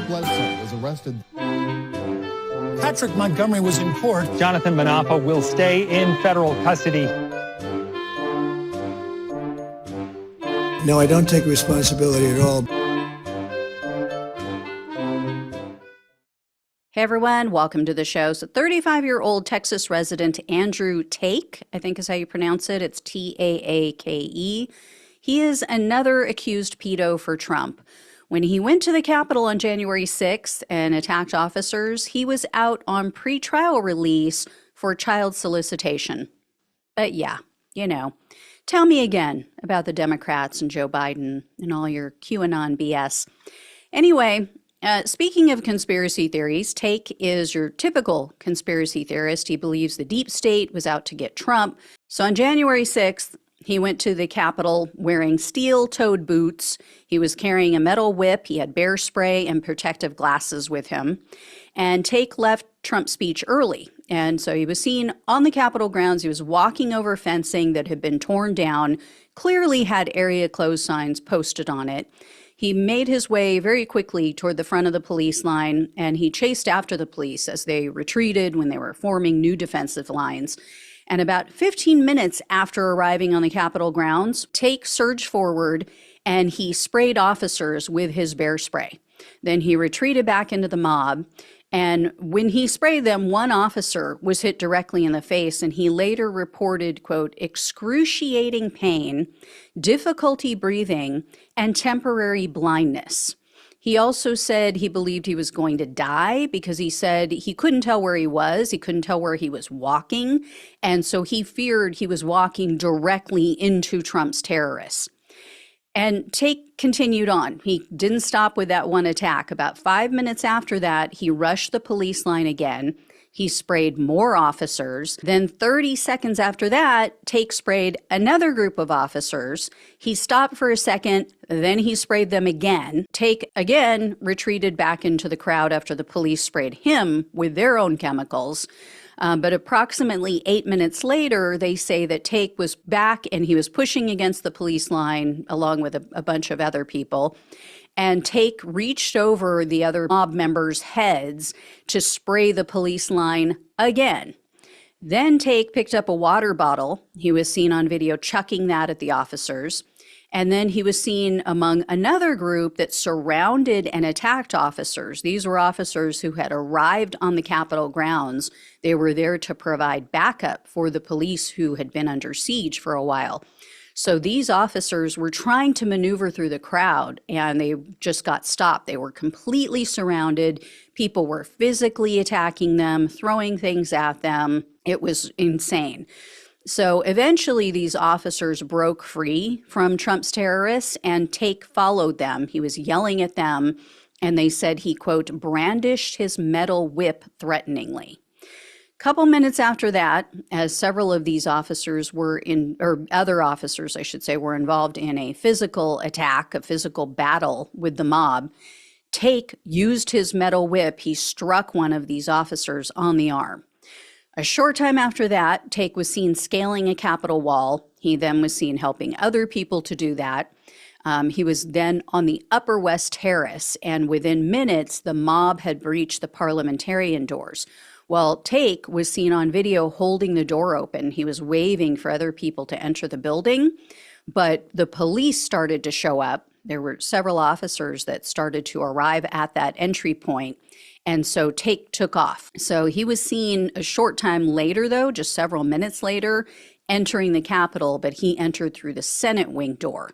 Bledsoe was arrested. Patrick Montgomery was in court. Jonathan Manapa will stay in federal custody. No, I don't take responsibility at all. Hey everyone, welcome to the show. So 35-year-old Texas resident Andrew Taake, I think is how you pronounce it. It's Taake. He is another accused pedo for Trump. When he went to the Capitol on January 6th and attacked officers, he was out on pretrial release for child solicitation. But yeah, you know, tell me again about the Democrats and Joe Biden and all your QAnon BS. Anyway, speaking of conspiracy theories, Taake is your typical conspiracy theorist. He believes the deep state was out to get Trump. So on January 6th, he went to the Capitol wearing steel-toed boots. He was carrying a metal whip. He had bear spray and protective glasses with him. And Taake left Trump's speech early. And so he was seen on the Capitol grounds. He was walking over fencing that had been torn down, clearly had area closed signs posted on it. He made his way very quickly toward the front of the police line, and he chased after the police as they retreated when they were forming new defensive lines. And about 15 minutes after arriving on the Capitol grounds, Taake surged forward and he sprayed officers with his bear spray. Then he retreated back into the mob. And when he sprayed them, one officer was hit directly in the face, and he later reported, quote, excruciating pain, difficulty breathing, and temporary blindness. He also said he believed he was going to die because he said he couldn't tell where he was. He couldn't tell where he was walking. And so he feared he was walking directly into Trump's terrorists. And Taake continued on. He didn't stop with that one attack. About 5 minutes after that, he rushed the police line again. He sprayed more officers. Then 30 seconds after that, Taake sprayed another group of officers. He stopped for a second, then he sprayed them again. Taake again retreated back into the crowd after the police sprayed him with their own chemicals. But approximately 8 minutes later, they say that Taake was back and he was pushing against the police line along with a bunch of other people. And Taake reached over the other mob members' heads to spray the police line again. Then Taake picked up a water bottle. He was seen on video chucking that at the officers. And then he was seen among another group that surrounded and attacked officers. These were officers who had arrived on the Capitol grounds. They were there to provide backup for the police who had been under siege for a while. So these officers were trying to maneuver through the crowd, and they just got stopped. They were completely surrounded. People were physically attacking them, throwing things at them. It was insane. So eventually these officers broke free from Trump's terrorists, and Taake followed them. He was yelling at them, and they said he, quote, brandished his metal whip threateningly. Couple minutes after that, as several of these officers were other officers, I should say, were involved in a physical attack, a physical battle with the mob, Taake used his metal whip. He struck one of these officers on the arm. A short time after that, Taake was seen scaling a Capitol wall. He then was seen helping other people to do that. He was then on the Upper West Terrace, and within minutes, the mob had breached the parliamentarian doors. Well, Taake was seen on video holding the door open. He was waving for other people to enter the building, but the police started to show up. There were several officers that started to arrive at that entry point, and so Taake took off. So he was seen a short time later, though, just several minutes later, entering the Capitol, but he entered through the Senate wing door.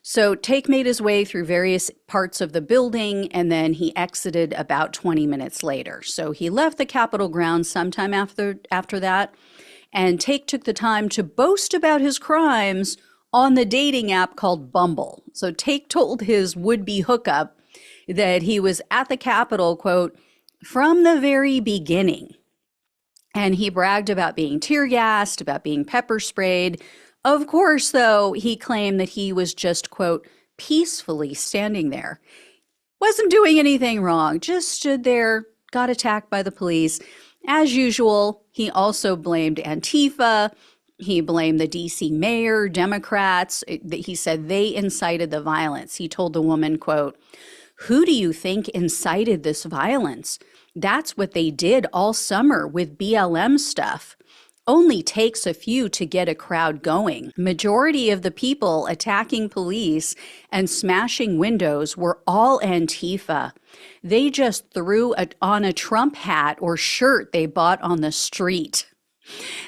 So Taake made his way through various parts of the building, and then he exited about 20 minutes later. So he left the Capitol grounds sometime after that, and Taake took the time to boast about his crimes on the dating app called Bumble. So Taake told his would-be hookup that he was at the Capitol, quote, from the very beginning. And he bragged about being tear gassed, about being pepper sprayed. Of course, though, he claimed that he was just, quote, peacefully standing there. Wasn't doing anything wrong, just stood there, got attacked by the police. As usual, he also blamed Antifa. He blamed the D.C. mayor, Democrats. He said they incited the violence. He told the woman, quote, Who do you think incited this violence? That's what they did all summer with BLM stuff. Only takes a few to get a crowd going. Majority of the people attacking police and smashing windows were all Antifa. They just threw on a Trump hat or shirt they bought on the street.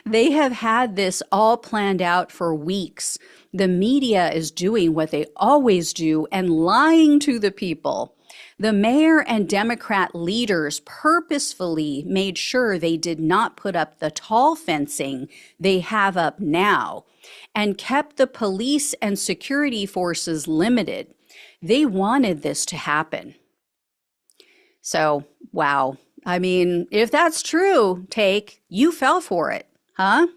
They have had this all planned out for weeks. The media is doing what they always do and lying to the people. The mayor and Democrat leaders purposefully made sure they did not put up the tall fencing they have up now and kept the police and security forces limited. They wanted this to happen. So, wow. I mean, if that's true, Taake, you fell for it, huh?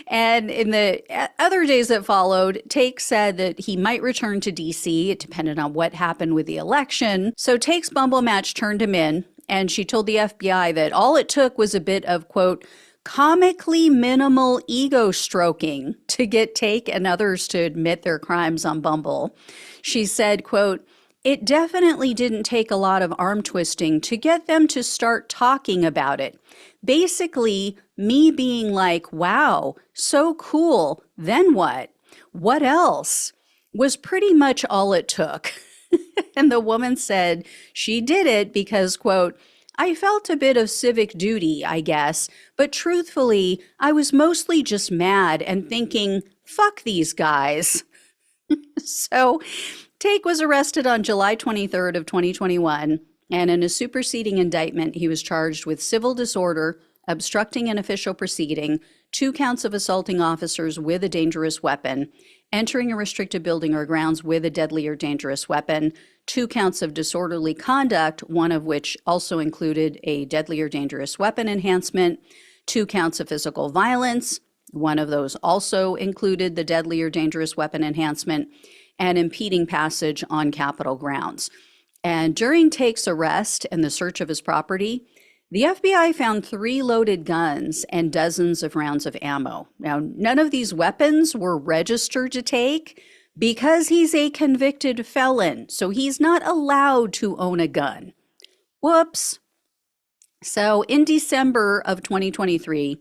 And in the other days that followed, Taake said that he might return to D.C. It depended on what happened with the election. So Take's Bumble match turned him in, and she told the FBI that all it took was a bit of, quote, comically minimal ego stroking to get Taake and others to admit their crimes on Bumble. She said, quote, it definitely didn't take a lot of arm twisting to get them to start talking about it. Basically, me being like, wow, so cool, then what? What else? Was pretty much all it took. And the woman said she did it because, quote, I felt a bit of civic duty, I guess, but truthfully, I was mostly just mad and thinking, fuck these guys. So Taake was arrested on July 23rd of 2021, and in a superseding indictment, he was charged with civil disorder, obstructing an official proceeding, 2 counts of assaulting officers with a dangerous weapon, entering a restricted building or grounds with a deadly or dangerous weapon, 2 counts of disorderly conduct, one of which also included a deadly or dangerous weapon enhancement, 2 counts of physical violence, one of those also included the deadly or dangerous weapon enhancement, and impeding passage on Capitol grounds. And during Take's arrest and the search of his property, the FBI found 3 loaded guns and dozens of rounds of ammo. Now, none of these weapons were registered to Taake because he's a convicted felon, so he's not allowed to own a gun. Whoops. So in December of 2023,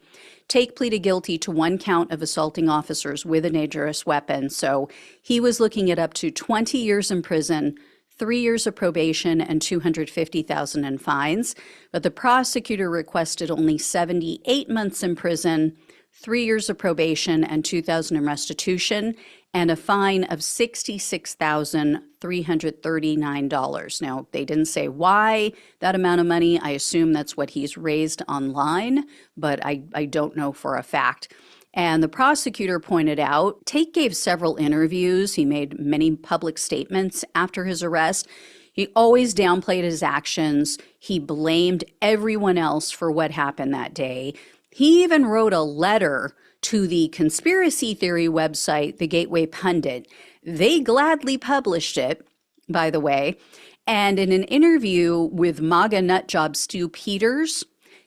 Taake pleaded guilty to 1 count of assaulting officers with a dangerous weapon. So he was looking at up to 20 years in prison, 3 years of probation, and $250,000 in fines. But the prosecutor requested only 78 months in prison, 3 years of probation, and $2,000 in restitution, and a fine of $66,339. Now, they didn't say why that amount of money. I assume that's what he's raised online, but I don't know for a fact. And the prosecutor pointed out, Taake gave several interviews. He made many public statements after his arrest. He always downplayed his actions. He blamed everyone else for what happened that day. He even wrote a letter to the conspiracy theory website, The Gateway Pundit. They gladly published it, by the way. And in an interview with MAGA nutjob Stu Peters,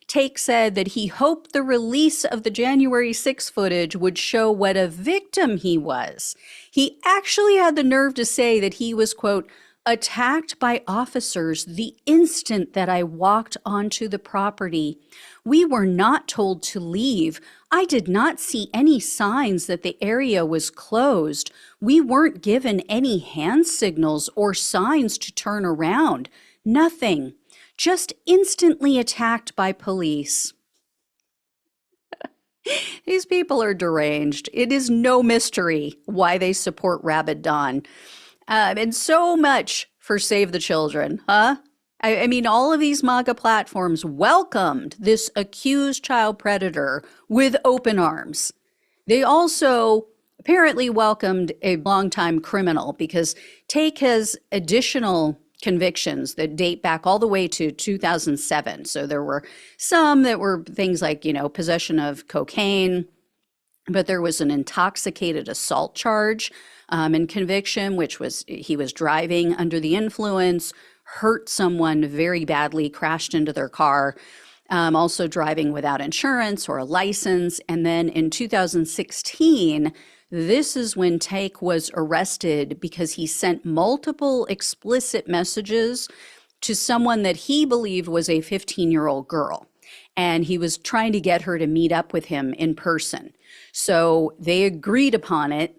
Taake said that he hoped the release of the January 6 footage would show what a victim he was. He actually had the nerve to say that he was, quote, attacked by officers the instant that I walked onto the property. We were not told to leave. I did not see any signs that the area was closed. We weren't given any hand signals or signs to turn around. Nothing. Just instantly attacked by police. These people are deranged. It is no mystery why they support Rabid Dawn. And so much for Save the Children, huh? I mean, all of these MAGA platforms welcomed this accused child predator with open arms. They also apparently welcomed a longtime criminal because Taake has additional convictions that date back all the way to 2007. So there were some that were things like, possession of cocaine, but there was an intoxicated assault charge and conviction, which was he was driving under the influence, hurt someone very badly, crashed into their car, also driving without insurance or a license. And then in 2016, This is when Taake was arrested because he sent multiple explicit messages to someone that he believed was a 15-year-old girl. And he was trying to get her to meet up with him in person. So they agreed upon it,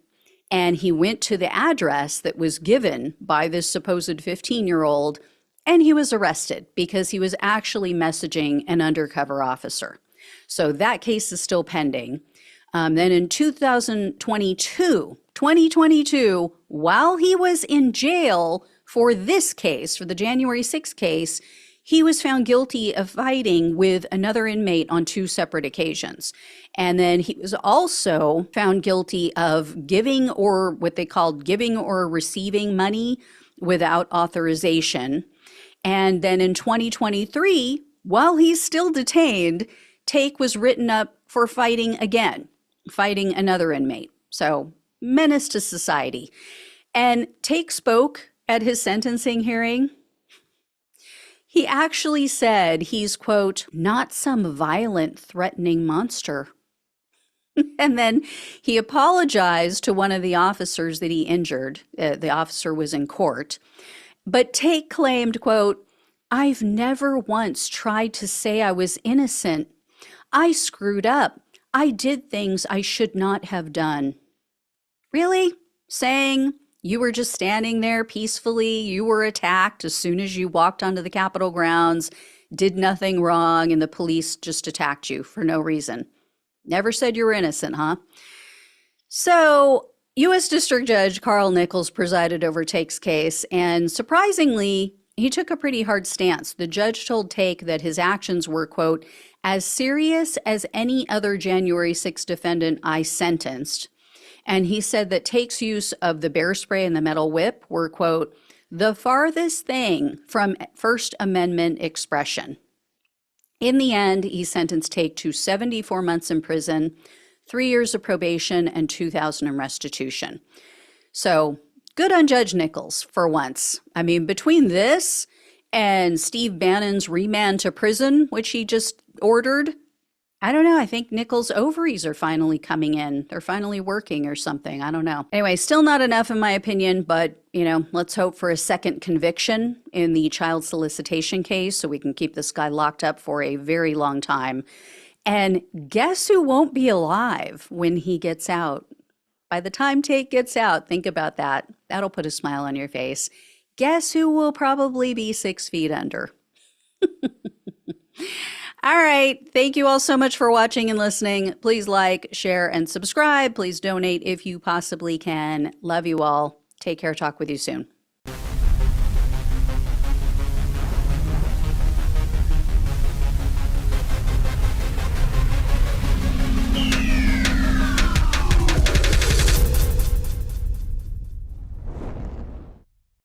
and he went to the address that was given by this supposed 15-year-old, and he was arrested because he was actually messaging an undercover officer. So that case is still pending. Then in 2022, while he was in jail for this case, for the January 6th case, he was found guilty of fighting with another inmate on 2 separate occasions. And then he was also found guilty of giving, or what they called giving or receiving money without authorization. And then in 2023, while he's still detained, Taake was written up for fighting again, fighting another inmate. So, menace to society. And Taake spoke at his sentencing hearing. He actually said he's, quote, not some violent, threatening monster. And then he apologized to one of the officers that he injured. The officer was in court. But Taake claimed, quote, I've never once tried to say I was innocent. I screwed up. I did things I should not have done. Really? Saying you were just standing there peacefully, you were attacked as soon as you walked onto the Capitol grounds, did nothing wrong, and the police just attacked you for no reason. Never said you were innocent, huh? So, U.S. District Judge Carl Nichols presided over Take's case, and surprisingly, he took a pretty hard stance. The judge told Taake that his actions were, quote, as serious as any other January 6th defendant I sentenced. And he said that Take's use of the bear spray and the metal whip were, quote, the farthest thing from First Amendment expression. In the end, he sentenced Taake to 74 months in prison, 3 years of probation, and $2,000 in restitution. So good on Judge Nichols for once. I mean, between this and Steve Bannon's remand to prison, which he just ordered, I don't know. I think Nichols' ovaries are finally coming in. They're finally working or something. I don't know. Anyway, still not enough in my opinion, but, let's hope for a second conviction in the child solicitation case so we can keep this guy locked up for a very long time. And guess who won't be alive when he gets out? By the time Taake gets out, think about that. That'll put a smile on your face. Guess who will probably be 6 feet under? All right. Thank you all so much for watching and listening. Please like, share, and subscribe. Please donate if you possibly can. Love you all. Take care. Talk with you soon.